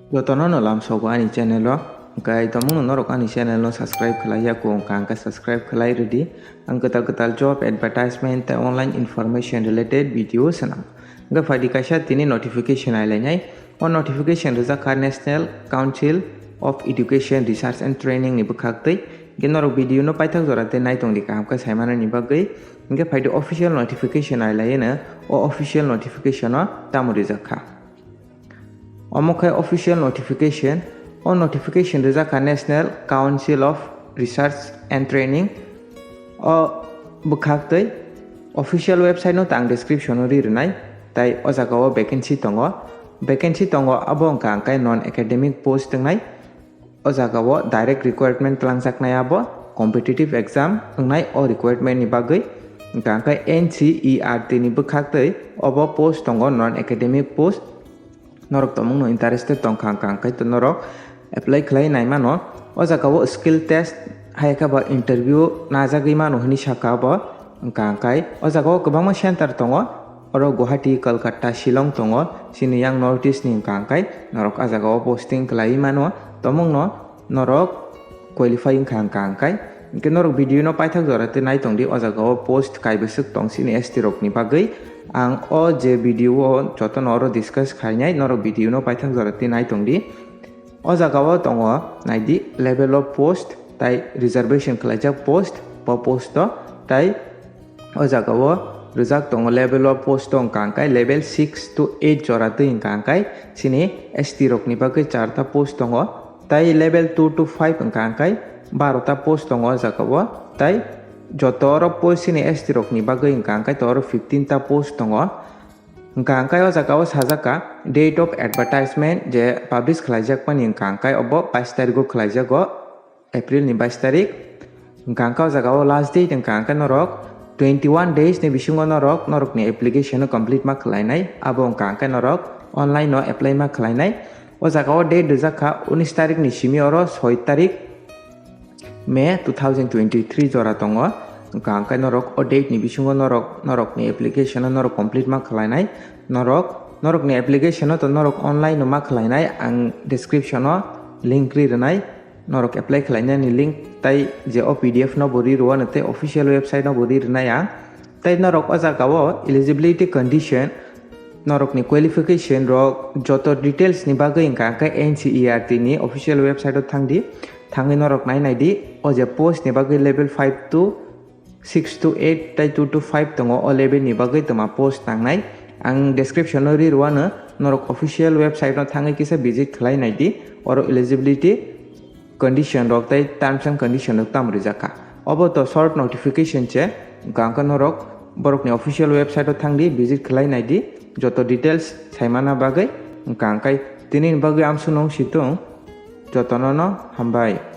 Jotono no lam sogo ani channel lo kai tomung norok ani channel lo subscribe khlai ya ko ka subscribe khlai ready ang ketal job advertisement ta online information related video sanam ga fadi kaisa tini notification ailai on notification reja ka National Council of Education Research and Training ni bukhaktei ge norok video no paithak jorate nai tong di kam ka saimana ni bagai ga fadi official notification ailai na o official notification no tamuri jakha Omokai official notification on notification rezaka National Council of Research and Training o bukhaktei official website no tang description ri rnai tai o jaga o vacancy tongo abo ang kai non academic post ngai o jaga o direct recruitment klangjaknai abo competitive exam ngai o recruitment ni bagai ang kai NCERT ni bukhaktei obo post tongo non academic post norok tomung no interested tong kang kai to norok apply khlai nai mano o jaga o skill test hai ka ba interview najagui mano hini saka ba kang kai o jaga o kwbangma center tongo oro Guwahati Kolkata Shillong tongo sini yang northeast ni kang kai norok a jaga o posting khlai mano tomung no norok qualifying kang kai ke norok video no paithak jorate nai tong di o jaga o post kai besuk tong sini ST rok ni bagai ang o je video o joto noro discuss khainai noro video no paithak jorate nai tong di o jaga o tongo nai di level of post tai reservation khlaijak post po post to tai o jaga o rijak tongo level of post tong kangkai level 6 to 8 jorate kangkai sini ST rok ni bagai 4 ta post tongo tai level 2 to 5 kangkai 12 ta post tongo jaga o tai jotoro post sini ST rok ni bagai kangkai toro 15 ta post tongo kangkai o jaga o sajaka date of advertisement je publish khlaijak pani kangkai obo 22 tarik khlaijak o April ni 22 tarik kangkai o jaga o last date kangkai norok 21 days ni bisingo norok ni application no complete ma khlainai abo kangkai norok online no apply ma khlainai o jaga o date rijaka 19 tarik ni simi oro 6 tarik May 2023 jora tongo kangkai norok o date ni bisingo norok ni application no norok complete ma khlainai norok ni application no to norok online no ma khlainai ang description no link ri rnai norok apply khlainai ni link tai je o PDF no bori ruwa nate official website no bori rnai ang tai norok o jaga o eligibility condition norok ni qualification rok joto details ni bagai kangkai NCERT ni official website o thangi norok nai di o je post ni bagai level 5 to 6 to 8 tai 2 to 5 tongo o level ni bagai toma post tangnai ang description no ri ruwa norok official website no thangi kisa visit khlainai di oro eligibility condition rok tai terms and condition rok tam rijaka obo to short notification che gangka norok borok ni official website o thangdi visit khlainai di joto details saimana bagai gangkai tinin bagai amsunong situng jotono no hambai